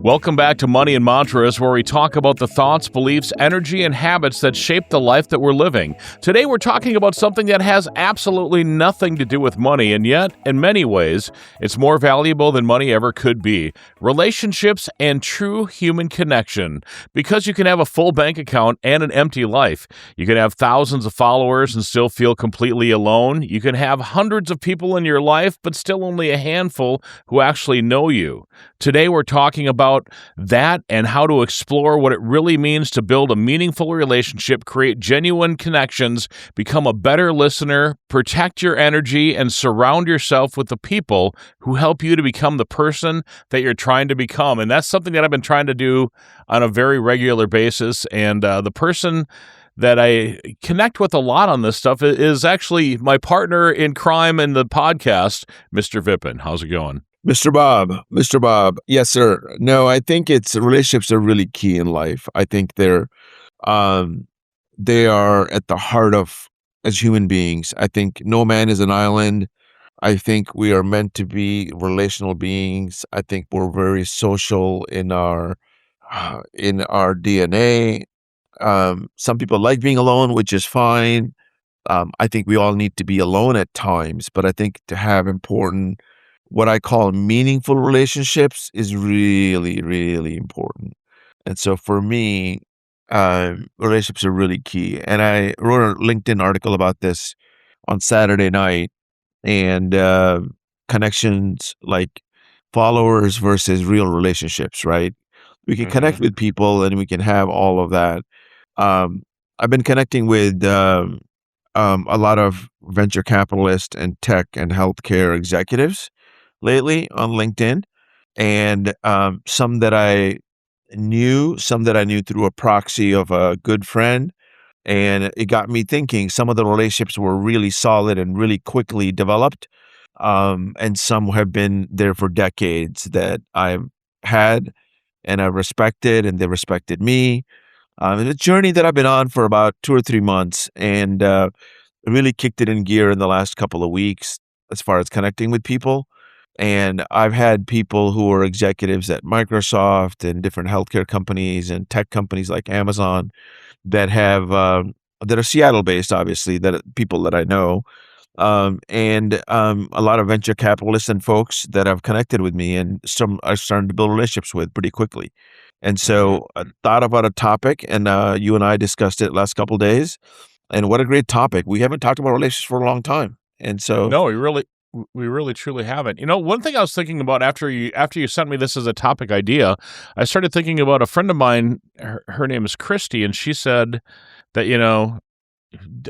Welcome back to Money and Mantras, where we talk about the thoughts, beliefs, energy, and habits that shape the life that we're living. Today, we're talking about something that has absolutely nothing to do with money, and yet, in many ways, it's more valuable than money ever could be. Relationships and true human connection. Because you can have a full bank account and an empty life. You can have thousands of followers and still feel completely alone. You can have hundreds of people in your life, but still only a handful who actually know you. Today, we're talking about that and how to explore what it really means to build a meaningful relationship, create genuine connections, become a better listener, protect your energy, and surround yourself with the people who help you to become the person that you're trying to become. And that's something that I've been trying to do on a very regular basis. And the person that I connect with a lot on this stuff is actually my partner in crime in the podcast, Mr. Vipin. How's it going? Mr. Bob. Yes, sir. No, I think relationships are really key in life. I think they are at the heart of as human beings. I think no man is an island. I think we are meant to be relational beings. I think we're very social in our DNA. Some people like being alone, which is fine. I think we all need to be alone at times, but I think to have important, what I call meaningful relationships is really, really important. And so for me, relationships are really key. And I wrote a LinkedIn article about this on Saturday night, and connections like followers versus real relationships, right? We can connect with people and we can have all of that. I've been connecting with a lot of venture capitalists and tech and healthcare executives lately on LinkedIn, and some that I knew through a proxy of a good friend. And it got me thinking, some of the relationships were really solid and really quickly developed. And some have been there for decades that I've had and I've respected, and they respected me. It's a journey that I've been on for about 2 or 3 months, and really kicked it in gear in the last couple of weeks as far as connecting with people. And I've had people who are executives at Microsoft and different healthcare companies and tech companies like Amazon that are Seattle based, obviously, people that I know, and a lot of venture capitalists and folks that have connected with me, and some are starting to build relationships with pretty quickly. And so I thought about a topic, and you and I discussed it last couple of days. And what a great topic! We haven't talked about relationships for a long time, and so No, we really truly haven't. One thing I was thinking about after you sent me this as a topic idea, I started thinking about a friend of mine. Her name is Christy, and she said that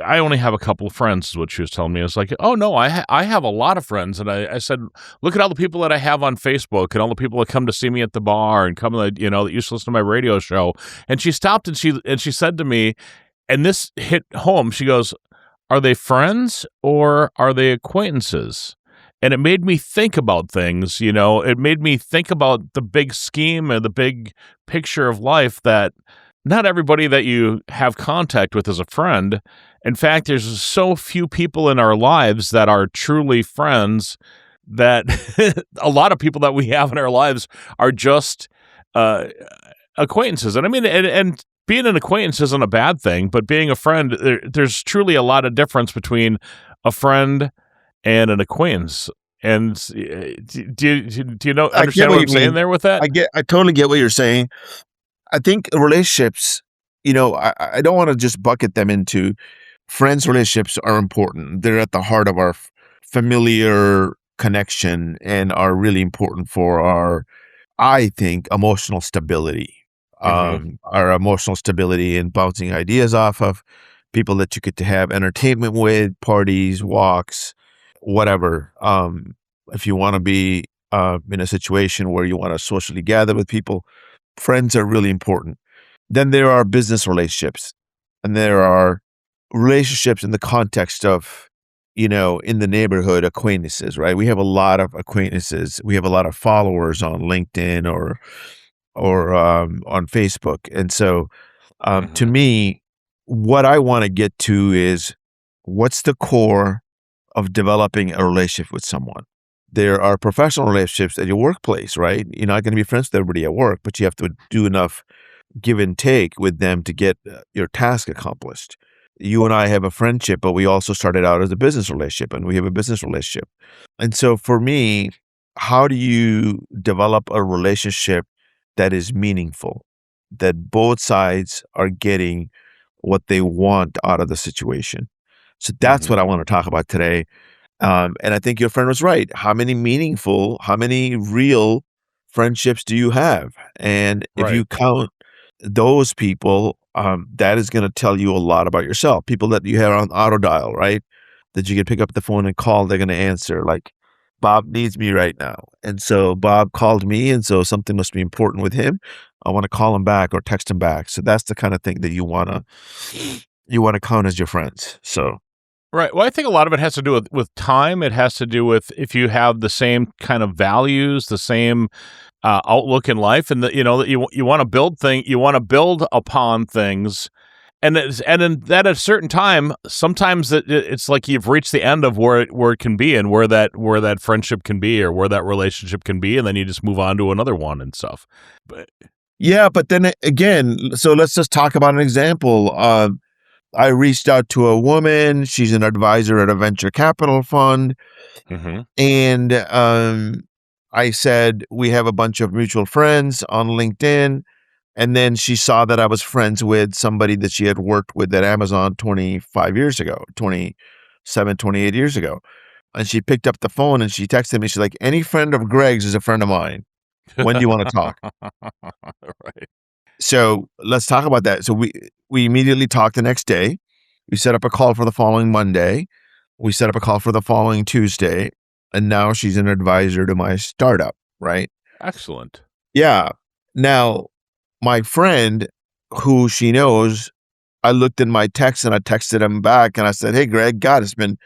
I only have a couple of friends. Is what she was telling me. I was like, oh no, I have a lot of friends, and I said, look at all the people that I have on Facebook, and all the people that come to see me at the bar, and come that used to listen to my radio show. And she stopped and she said to me, and this hit home. She goes, are they friends or are they acquaintances? And it made me think about things, it made me think about the big scheme and the big picture of life, that not everybody that you have contact with is a friend. In fact, there's so few people in our lives that are truly friends, that a lot of people that we have in our lives are just acquaintances. And I mean, and being an acquaintance isn't a bad thing, but being a friend, there's truly a lot of difference between a friend and an acquaintance. And do you understand what I'm saying there with that? I totally get what you're saying. I think relationships, I don't want to just bucket them into friends. Relationships are important. They're at the heart of our familiar connection and are really important for our, I think, emotional stability. Our emotional stability and bouncing ideas off of people that you get to have entertainment with, parties, walks, whatever. If you want to be in a situation where you want to socially gather with people, friends are really important. Then there are business relationships, and there are relationships in the context of, in the neighborhood, acquaintances, right? We have a lot of acquaintances. We have a lot of followers on LinkedIn or on Facebook. And so to me, what I want to get to is, what's the core of developing a relationship with someone? There are professional relationships at your workplace, right? You're not going to be friends with everybody at work, but you have to do enough give and take with them to get your task accomplished. You and I have a friendship, but we also started out as a business relationship, and we have a business relationship. And so for me, how do you develop a relationship that is meaningful, that both sides are getting what they want out of the situation? So that's Hmm. what I want to talk about today. And I think your friend was right. How many real friendships do you have? And if Right. you count those people, that is going to tell you a lot about yourself. People that you have on auto dial, right? That you can pick up the phone and call, they're going to answer. Like, Bob needs me right now. And so Bob called me, and so something must be important with him. I want to call him back or text him back. So that's the kind of thing that you want to count as your friends. So Right. Well, I think a lot of it has to do with time. It has to do with if you have the same kind of values, the same outlook in life, and that that you want to you want to build upon things, and then that at a certain time, sometimes it's like you've reached the end of where it can be, and where that friendship can be, or where that relationship can be, and then you just move on to another one and stuff. But yeah, but then again, so let's just talk about an example. I reached out to a woman. She's an advisor at a venture capital fund. hmm And I said, we have a bunch of mutual friends on LinkedIn. And then she saw that I was friends with somebody that she had worked with at Amazon 25 years ago, 27, 28 years ago. And she picked up the phone and she texted me. She's like, any friend of Greg's is a friend of mine. When do you want to talk? right. So let's talk about that. So we immediately talked the next day. We set up a call for the following Monday. We set up a call for the following Tuesday. And now she's an advisor to my startup, right? Excellent. Yeah. Now, my friend who she knows, I looked in my text and I texted him back and I said, hey, Greg, God, it's been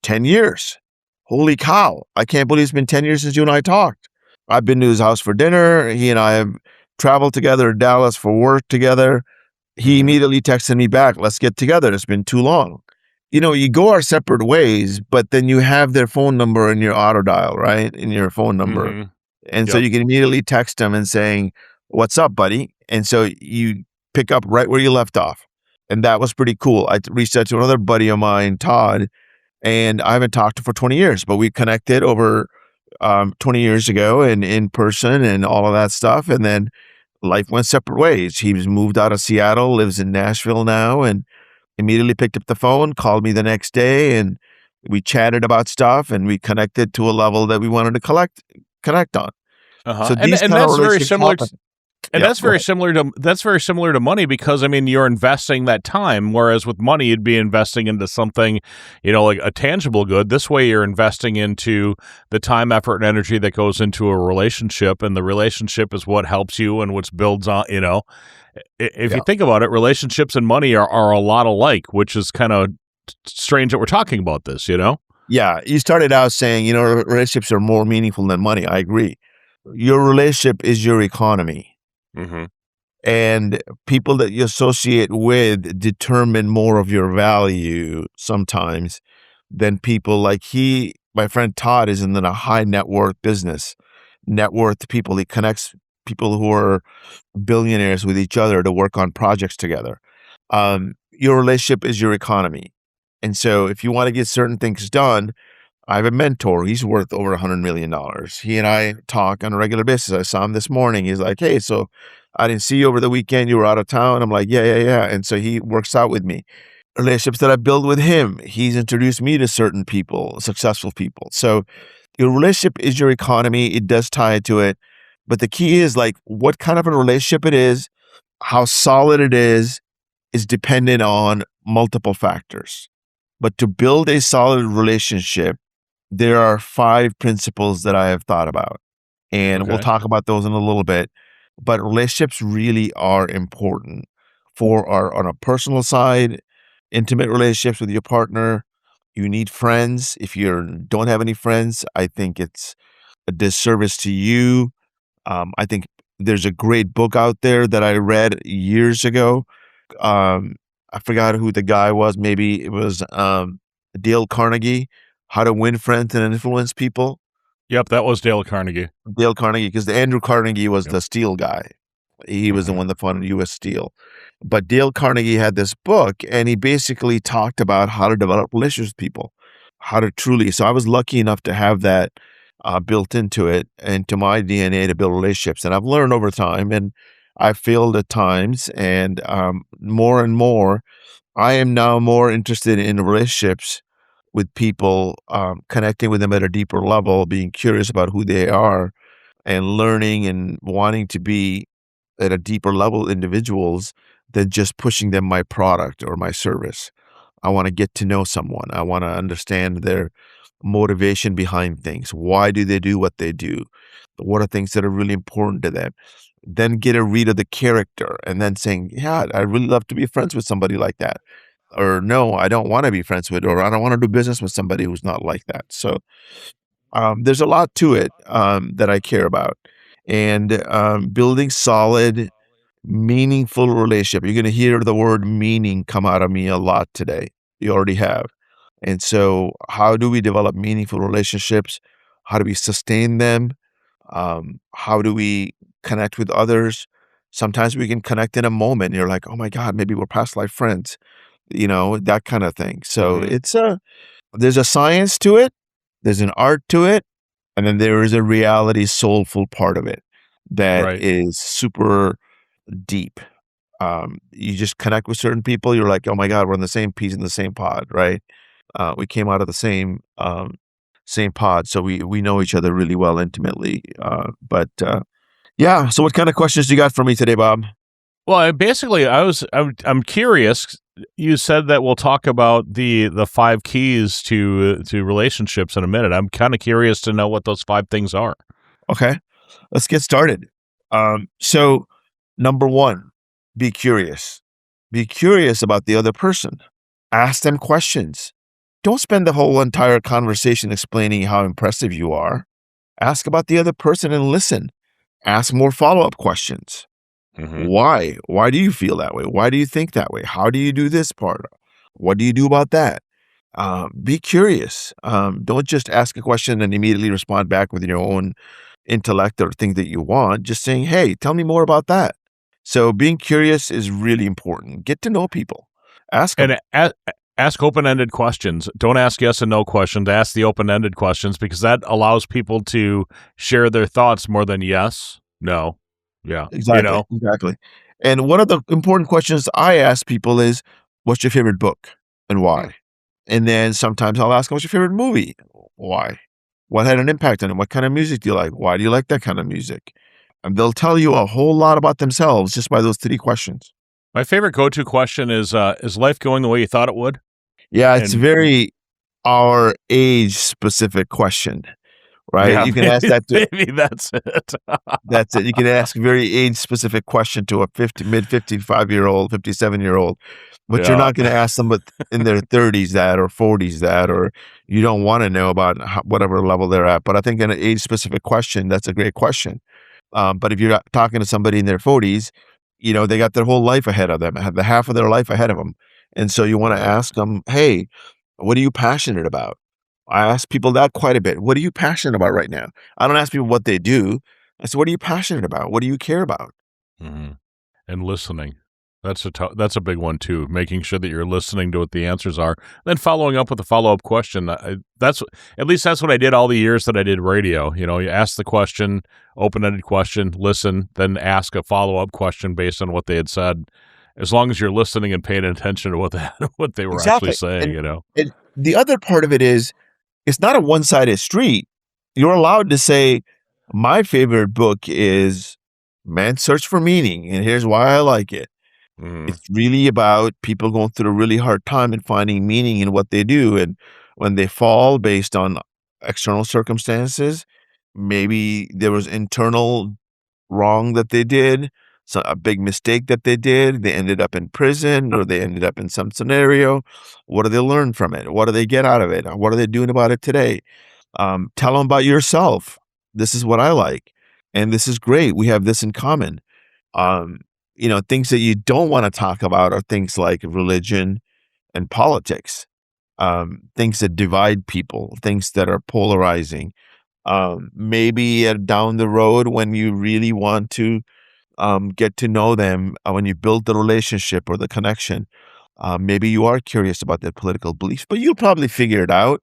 10 years. Holy cow. I can't believe it's been 10 years since you and I talked. I've been to his house for dinner. He and I have traveled together to Dallas for work together. He hmm immediately texted me back, let's get together. It's been too long. You go our separate ways, but then you have their phone number in your auto dial, right? In your phone number. hmm And so Yep. you can immediately text them and saying, what's up, buddy? And so you pick up right where you left off. And that was pretty cool. I reached out to another buddy of mine, Todd, and I haven't talked to for 20 years, but we connected over 20 years ago and in person and all of that stuff. And then life went separate ways. He's moved out of Seattle, lives in Nashville now, and immediately picked up the phone, called me the next day, and we chatted about stuff and we connected to a level that we wanted to connect on. Uh-huh. So these And kind of that's very relationships similar happen. to and Yeah, go ahead. that's very similar to money because I mean you're investing that time, whereas with money you'd be investing into something, like a tangible good. This way you're investing into the time, effort, and energy that goes into a relationship, and the relationship is what helps you and what builds on. If you Yeah. think about it, relationships and money are a lot alike, which is kind of strange that we're talking about this. Yeah. You started out saying, relationships are more meaningful than money. I agree. Your relationship is your economy. hmm And people that you associate with determine more of your value sometimes than people like my friend Todd is in a high net worth business, net worth people. He connects people who are billionaires with each other to work on projects together. Your relationship is your economy. And so if you want to get certain things done, I have a mentor. He's worth over $100 million. He and I talk on a regular basis. I saw him this morning. He's like, hey, so I didn't see you over the weekend. You were out of town. I'm like, yeah, yeah, yeah. And so he works out with me. Relationships that I build with him, he's introduced me to certain people, successful people. So your relationship is your economy. It does tie to it. But the key is like what kind of a relationship it is, how solid it is dependent on multiple factors. But to build a solid relationship, there are 5 principles that I have thought about, and we'll Okay. talk about those in a little bit. But relationships really are important for our on a personal side, intimate relationships with your partner. You need friends. If you don't have any friends, I think it's a disservice to you. I think there's a great book out there that I read years ago. Um, I forgot who the guy was. Maybe it was Dale Carnegie, How to Win Friends and Influence People. Yep, that was Dale Carnegie. Dale Carnegie, because Andrew Carnegie was Yep. the steel guy. He was the Mhm. one that funded U.S. Steel. But Dale Carnegie had this book, and he basically talked about how to develop relationships with people, how to truly. So I was lucky enough to have that built into it, into my DNA to build relationships. And I've learned over time, and I've failed at times, and more and more, I am now more interested in relationships with people, connecting with them at a deeper level, being curious about who they are, and learning and wanting to be at a deeper level individuals than just pushing them my product or my service. I want to get to know someone. I want to understand their motivation behind things. Why do they do what they do? What are things that are really important to them? Then get a read of the character and then saying, yeah, I'd really love to be friends with somebody like that. Or no, I don't want to be friends with, or I don't want to do business with somebody who's not like that. So there's a lot to it that I care about. And building solid, meaningful relationship. You're going to hear the word meaning come out of me a lot today. You already have. And so, how do we develop meaningful relationships? How do we sustain them? How do we connect with others? Sometimes we can connect in a moment. And you're like, oh my God, maybe we're past life friends, that kind of thing. So Mhm. there's a science to it, there's an art to it, and then there is a reality soulful part of it that Right. is super deep. You just connect with certain people, you're like, "Oh my god, we're in the same piece in the same pod," right? We came out of the same pod, so we know each other really well intimately. Yeah, so what kind of questions do you got for me today, Bob? Well, I'm curious. You said that we'll talk about the 5 keys to relationships in a minute. I'm kinda curious to know what those 5 things are. Okay, let's get started. So number 1, be curious. Be curious about the other person. Ask them questions. Don't spend the whole entire conversation explaining how impressive you are. Ask about the other person and listen. Ask more follow-up questions. Mhm. Why? Why do you feel that way? Why do you think that way? How do you do this part? What do you do about that? Be curious. Don't just ask a question and immediately respond back with your own intellect or thing that you want. Just saying, hey, tell me more about that. So being curious is really important. Get to know people. Ask them. And ask open-ended questions. Don't ask yes and no questions. Ask the open-ended questions because that allows people to share their thoughts more than yes, no, yeah, you Exactly, know? exactly. And one of the important questions I ask people is, "What's your favorite book and Hmm. why?" And then sometimes I'll ask, "What's your favorite movie? Why? What had an impact on it? What kind of music do you like? Why do you like that kind of music?" And they'll tell you a whole lot about themselves just by those 3 questions. My favorite go-to question is life going the way you thought it would? Yeah, it's And very our age-specific question, right? yeah, You can ask that to maybe that's it. That's it. You can ask a very age-specific question to a 50 mid-55-year-old, 57-year-old, but you're Yeah. not gonna ask them in their 30s that or 40s that, or you don't wanna know about whatever level they're at, but I think an age-specific question, that's a great question. But if you're talking to somebody in their 40s, they got their whole life ahead of them, have the half of their life ahead of them, and so you wanna Mhm. ask them, "Hey, what are you passionate about?" I ask people that quite a bit. "What are you passionate about right now?" I don't ask people what they do. I said, "What are you passionate about? What do you care about?" Mhm. And listening. That's a big one too, making sure that you're listening to what the answers are, then following up with a follow-up question. At least that's what I did all the years that I did radio. You ask the question, open-ended question, listen, then ask a follow-up question based on what they had said. As long as you're listening and paying attention to what what they were actually Exactly. saying, you know? And the other part of it is, it's not a one-sided street. You're allowed to say, "My favorite book is Man's Search for Meaning, and here's why I like it." Mhm. It's really about people going through a really hard time and finding meaning in what they do, and when they fall based on external circumstances, maybe there was internal wrong that they did, so a big mistake that they did, they ended up in prison or they ended up in some scenario. What do they learn from it? What do they get out of it? What are they doing about it today? Tell them about yourself. This is what I like, and this is great. We have this in common. Um, things that you don't want to talk about are things like religion and politics, things that divide people, things that are polarizing. Maybe down the road when you really want to get to know them, when you build the relationship or the connection, maybe you are curious about their political beliefs, but you'll probably figure it out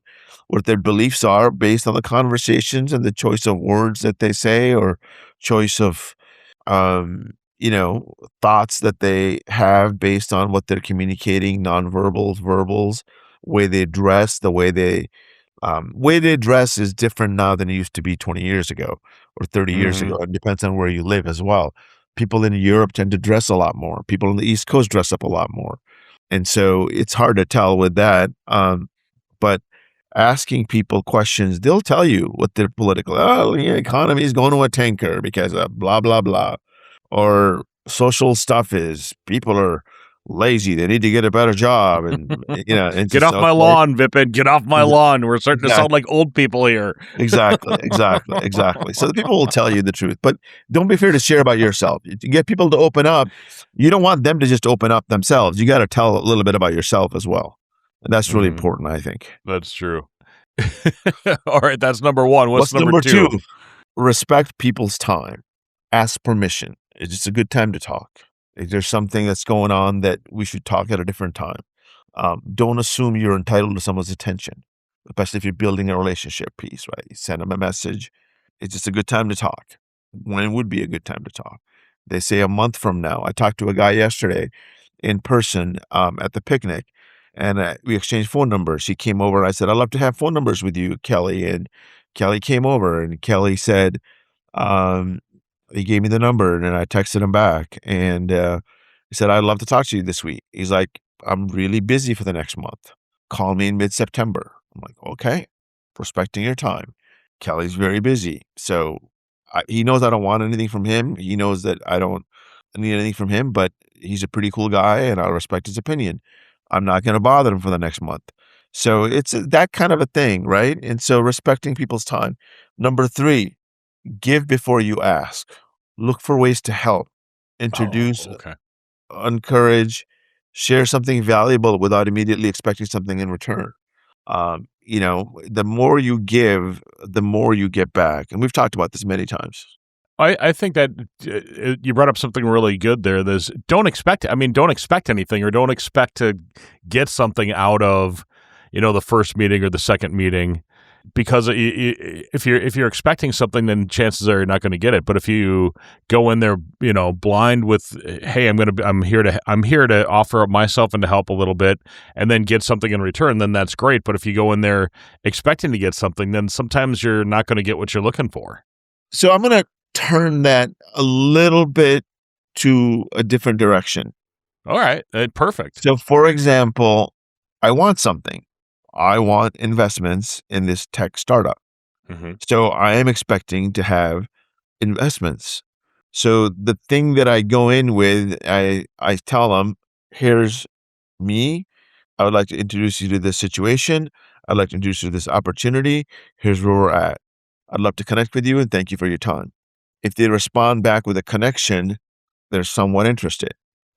what their beliefs are based on the conversations and the choice of words that they say or choice of um, thoughts that they have based on what they're communicating, nonverbals, verbals, way they dress, the way they dress is different now than it used to be 20 years ago or 30 years ago. Mhm. It depends on where you live as well. People in Europe tend to dress a lot more. People on the East Coast dress up a lot more. And so it's hard to tell with that. But asking people questions, they'll tell you what their political, oh, the economy is going to a tanker because of blah, blah, blah. Or social stuff is people are lazy. They need to get a better job. And, it's Get just, off my okay. lawn, Vipin. Get off my lawn. We're starting to sound like old people here. Exactly, exactly, exactly. So the people will tell you the truth, but don't be afraid to share about yourself. To get people to open up, you don't want them to just open up themselves. You got to tell a little bit about yourself as well. And that's really Mhm. important, I think. That's true. All right, that's number 1. What's What's number number 2? 2? Respect people's time. Ask permission. It's just a good time to talk. If there's something that's going on that we should talk at a different time. Don't assume you're entitled to someone's attention, especially if you're building a relationship piece, right? You send them a message. It's just a good time to talk. When would be a good time to talk? They say a month from now. I talked to a guy yesterday in person at the picnic, and we exchanged phone numbers. He came over, and I said, I'd love to have phone numbers with you, Kelly. And Kelly came over, and Kelly said, um, he gave me the number, and then I texted him back, and he said, I'd love to talk to you this week. He's like, I'm really busy for the next month. Call me in mid-September. I'm like, okay, respecting your time. Kelly's very busy. So he knows I don't want anything from him. He knows that I don't need anything from him, but he's a pretty cool guy and I'll respect his opinion. I'm not going to bother him for the next month. So it's that kind of a thing, right? And so respecting people's time. Number 3, give before you ask. Look for ways to help. Oh, Introduce, okay. encourage, share something valuable without immediately expecting something in return. The more you give, the more you get back. And we've talked about this many times. I think that you brought up something really good there. There's don't expect anything or don't expect to get something out of, the first meeting or the second meeting because if you're expecting something, then chances are you're not going to get it. But if you go in there, blind with, hey, I'm here to offer up myself and to help a little bit, and then get something in return, then that's great. But if you go in there expecting to get something, then sometimes you're not going to get what you're looking for. So I'm going to turn that a little bit to a different direction. All right, perfect. So, for example, I want something. I want investments in this tech startup. Hmm. So I am expecting to have investments. So the thing that I go in with, I tell them, here's me. I would like to introduce you to this situation. I'd like to introduce you to this opportunity. Here's where we're at. I'd love to connect with you and thank you for your time. If they respond back with a connection, they're somewhat interested.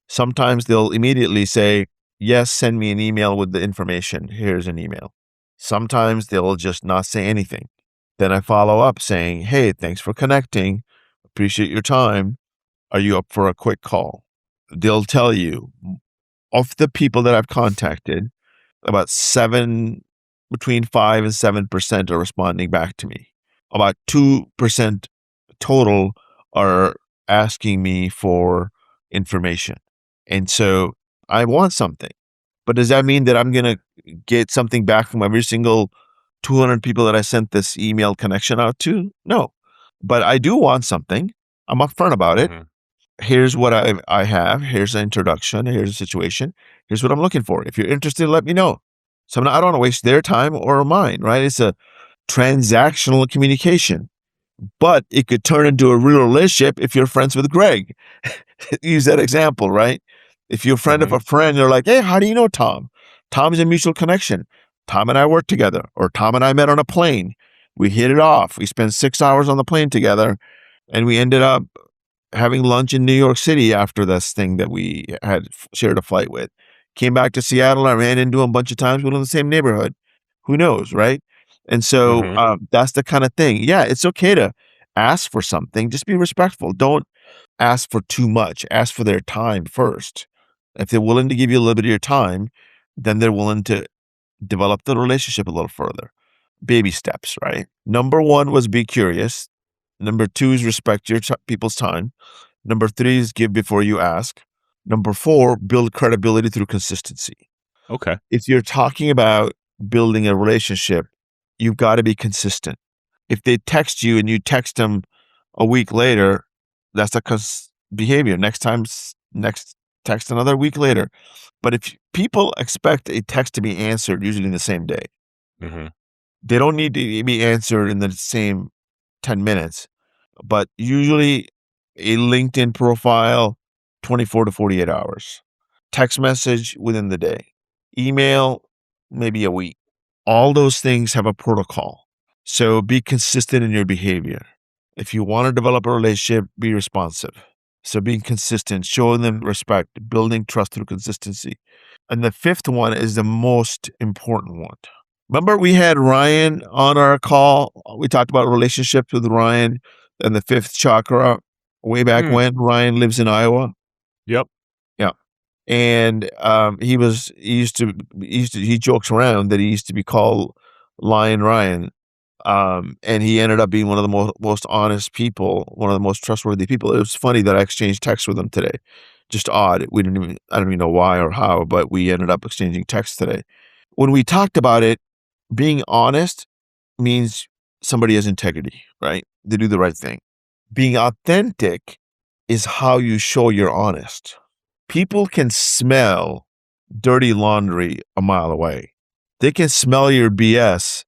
Sometimes they'll immediately say, yes, send me an email with the information. Here's an email. Sometimes they'll just not say anything. Then I follow up saying, hey, thanks for connecting. Appreciate your time. Are you up for a quick call? They'll tell you, of the people that I've contacted, about between 5 and 7% are responding back to me. About 2% total are asking me for information. And so I want something. But does that mean that I'm going to get something back from every single 200 people that I sent this email connection out to? No. But I do want something. I'm upfront about it. Hmm. Here's what I have. Here's an introduction. Here's a situation. Here's what I'm looking for. If you're interested, let me know. So I don't want to waste their time or mine, right? It's a transactional communication, but it could turn into a real relationship if you're friends with Greg. Use that example, right? If you're a friend of Hmm. a friend, they're like, hey, how do you know Tom? Tom is a mutual connection. Tom and I work together, or Tom and I met on a plane. We hit it off. We spent 6 hours on the plane together, and we ended up having lunch in New York City after this thing that we had shared a flight with. Came back to Seattle. I ran into him a bunch of times. We live in the same neighborhood. Who knows, right? And so Mhm. that's the kind of thing. Yeah, it's okay to ask for something. Just be respectful. Don't ask for too much. Ask for their time first. If they're willing to give you a little bit of your time, then they're willing to develop the relationship a little further. Baby steps, right? Number one was be curious. Number two is respect your people's time. Number three is give before you ask. Number four, build credibility through consistency. Okay. If you're talking about building a relationship, you've got to be consistent. If they text you and you text them a week later, that's a behavior. Next text another week later. But if people expect a text to be answered usually in the same day, Mhm. they don't need to be answered in the same 10 minutes, but usually a LinkedIn profile, 24 to 48 hours. Text message within the day. Email, maybe a week. All those things have a protocol. So be consistent in your behavior. If you want to develop a relationship, be responsive. So being consistent, showing them respect, building trust through consistency. And the fifth one is the most important one. Remember we had Ryan on our call? We talked about relationships with Ryan and the fifth chakra way back Mm. when. Ryan lives in Iowa. Yep. Yeah. And he jokes around that he used to be called Lion Ryan. And he ended up being one of the most honest people, one of the most trustworthy people. It was funny that I exchanged texts with him today. Just odd. I don't even know why or how, but we ended up exchanging texts today. When we talked about it, being honest means somebody has integrity, right? They do the right thing. Being authentic is how you show you're honest. People can smell dirty laundry a mile away. They can smell your BS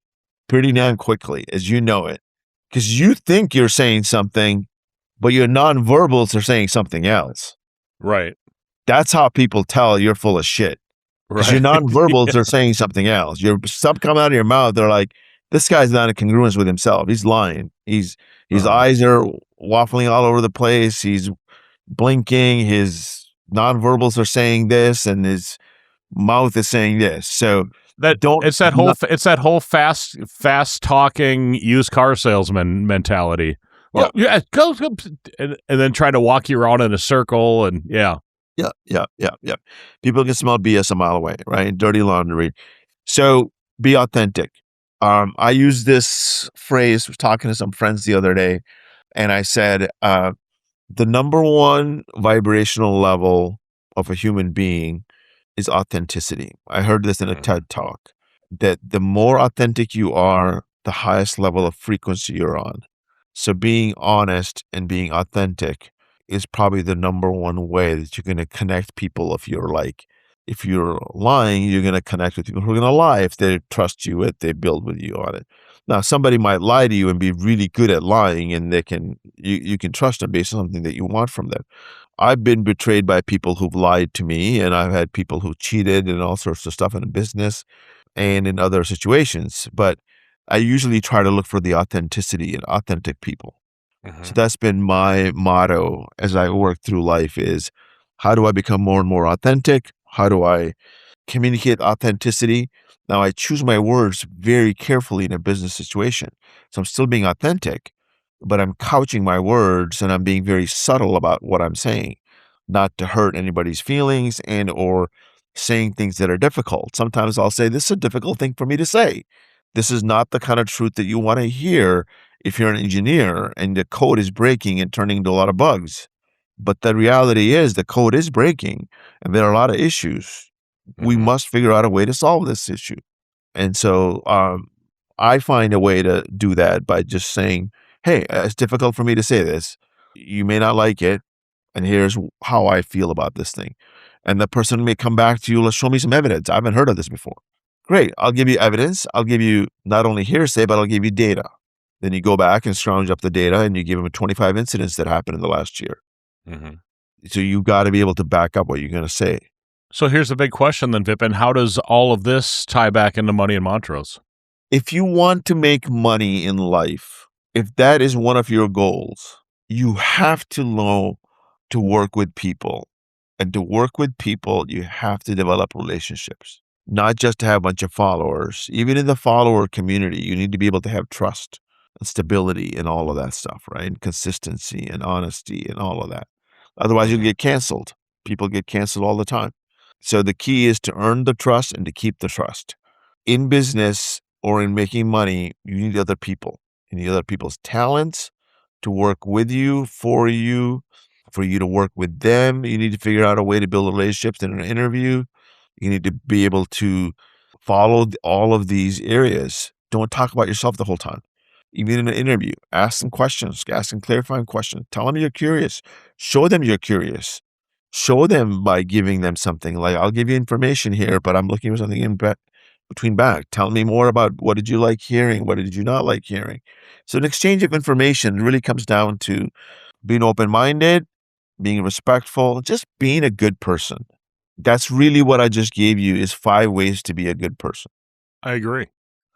pretty damn quickly as you know it. Because you think you're saying something, but your nonverbals are saying something else. Right. That's how people tell you're full of shit. Because your Right. nonverbals Yeah. are saying something else. Your stuff coming out of your mouth, they're like, this guy's not in congruence with himself. He's lying. His Uh-huh. eyes are waffling all over the place. He's blinking. His nonverbals are saying this, and his mouth is saying this. So That don't it's that whole fast talking used car salesman mentality. yeah, Well, yeah, go and then try to walk you around in a circle and yeah. yeah. People can smell BS a mile away, right? Dirty laundry. So be authentic. I used this phrase, was talking to some friends the other day, and I said, the number one vibrational level of a human being is authenticity. I heard this in a Mhm. TED talk that the more authentic you are, the highest level of frequency you're on. So being honest and being authentic is probably the number one way that you're going to connect people. If you're lying, you're going to connect with people who are going to lie if they trust you, if they build with you on it. Now, somebody might lie to you and be really good at lying, and you can trust them based on something that you want from them. I've been betrayed by people who've lied to me, and I've had people who cheated and all sorts of stuff in business and in other situations. But I usually try to look for the authenticity in authentic people. So Mhm. that's been my motto as I work through life is how do I become more and more authentic? How do I communicate authenticity? Now I choose my words very carefully in a business situation. So I'm still being authentic, but I'm couching my words and I'm being very subtle about what I'm saying, not to hurt anybody's feelings and or saying things that are difficult. Sometimes I'll say, this is a difficult thing for me to say. This is not the kind of truth that you want to hear if you're an engineer and the code is breaking and turning into a lot of bugs. But the reality is the code is breaking and there are a lot of issues. We Mhm. must figure out a way to solve this issue. And so I find a way to do that by just saying, hey, it's difficult for me to say this. You may not like it. And here's how I feel about this thing. And the person may come back to you, let's show me some evidence. I haven't heard of this before. Great. I'll give you evidence. I'll give you not only hearsay, but I'll give you data. Then you go back and scrounge up the data and you give them 25 incidents that happened in the last year. Mhm. So you've got to be able to back up what you're going to say. So here's the big question then, Vipin. How does all of this tie back into money and mantras? If you want to make money in life, if that is one of your goals, you have to know to work with people. And to work with people, you have to develop relationships. not just to have a bunch of followers. Even in the follower community, you need to be able to have trust and stability and all of that stuff, right? And consistency and honesty and all of that. Otherwise, you'll get canceled. People get canceled all the time. So the key is to earn the trust and to keep the trust. In business or in making money, you need other people. You need other people's talents to work with you, for you to work with them. You need to figure out a way to build relationships in an interview. You need to be able to follow all of these areas. Don't talk about yourself the whole time. Even in an interview, ask them questions, ask them clarifying questions. Tell them you're curious. Show them you're curious. Show them by giving them something like, I'll give you information here, but I'm looking for something in between back. Tell me more about what did you like hearing? What did you not like hearing? So an exchange of information really comes down to being open-minded, being respectful, just being a good person. That's really what I just gave you is 5 ways to be a good person. I agree.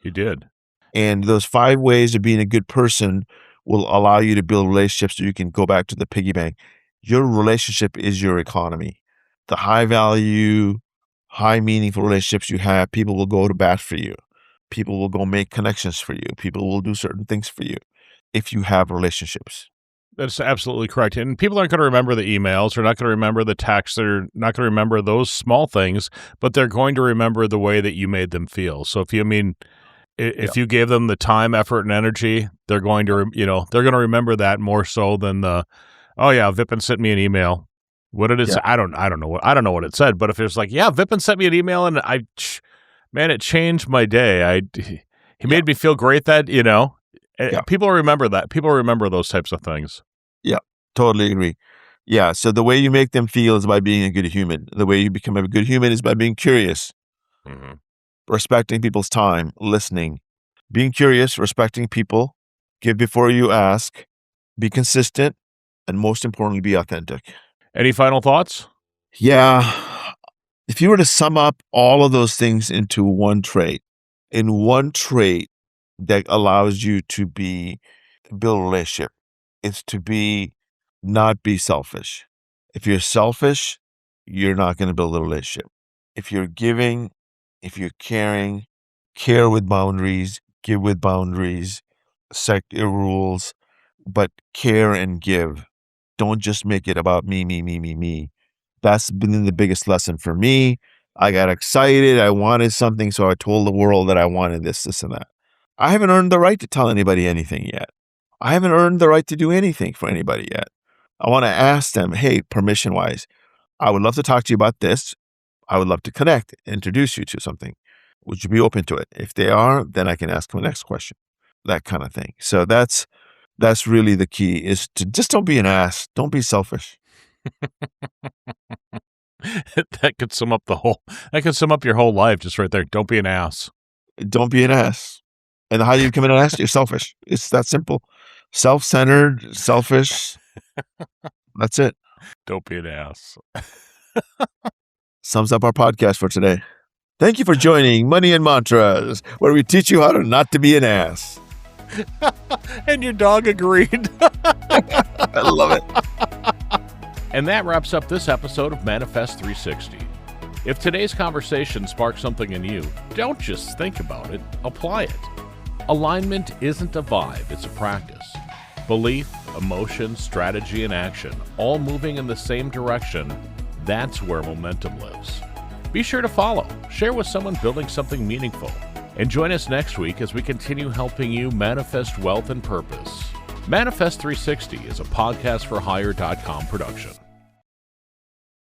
You did. And those 5 ways of being a good person will allow you to build relationships so you can go back to the piggy bank. Your relationship is your economy. The high value, high meaningful relationships you have, people will go to bat for you. People will go make connections for you. People will do certain things for you if you have relationships. That's absolutely correct. And people aren't going to remember the emails. They're not going to remember the texts. They're not going to remember those small things, but they're going to remember the way that you made them feel. So if you gave them the time, effort, and energy, they're going to, they're going to remember that more so than oh yeah, Vipin sent me an email. What did it say? I don't know what it said, but if it's like, yeah, Vipin sent me an email and it changed my day. He made me feel great that, people remember that. People remember those types of things. Yeah, totally agree. Yeah, so the way you make them feel is by being a good human. The way you become a good human is by being curious, respecting people's time, listening, being curious, respecting people, give before you ask, be consistent, and most importantly, be authentic. Any final thoughts? Yeah. If you were to sum up all of those things into one trait that allows you to build a relationship, it's to not be selfish. If you're selfish, you're not going to build a relationship. If you're giving, if you're caring, care with boundaries, give with boundaries, set your rules, but care and give. Don't just make it about me, me, me, me, me. That's been the biggest lesson for me. I got excited. I wanted something, so I told the world that I wanted this, and that. I haven't earned the right to tell anybody anything yet. I haven't earned the right to do anything for anybody yet. I want to ask them, hey, permission-wise, I would love to talk to you about this. I would love to connect, introduce you to something. Would you be open to it? If they are, then I can ask them the next question, that kind of thing. So that's really the key, is to just don't be an ass. Don't be selfish. That could sum up your whole life just right there. Don't be an ass. Don't be an ass. And how do you become an ass? You're selfish. It's that simple. Self-centered, selfish. That's it. Don't be an ass. Sums up our podcast for today. Thank you for joining Money and Mantras, where we teach you how to not to be an ass. And your dog agreed. I love it. And that wraps up this episode of Manifest 360. If today's conversation sparked something in you, don't just think about it, apply it. Alignment isn't a vibe, it's a practice. Belief, emotion, strategy, and action, all moving in the same direction, that's where momentum lives. Be sure to follow, share with someone building something meaningful, and join us next week as we continue helping you manifest wealth and purpose. Manifest 360 is a podcastforhire.com production.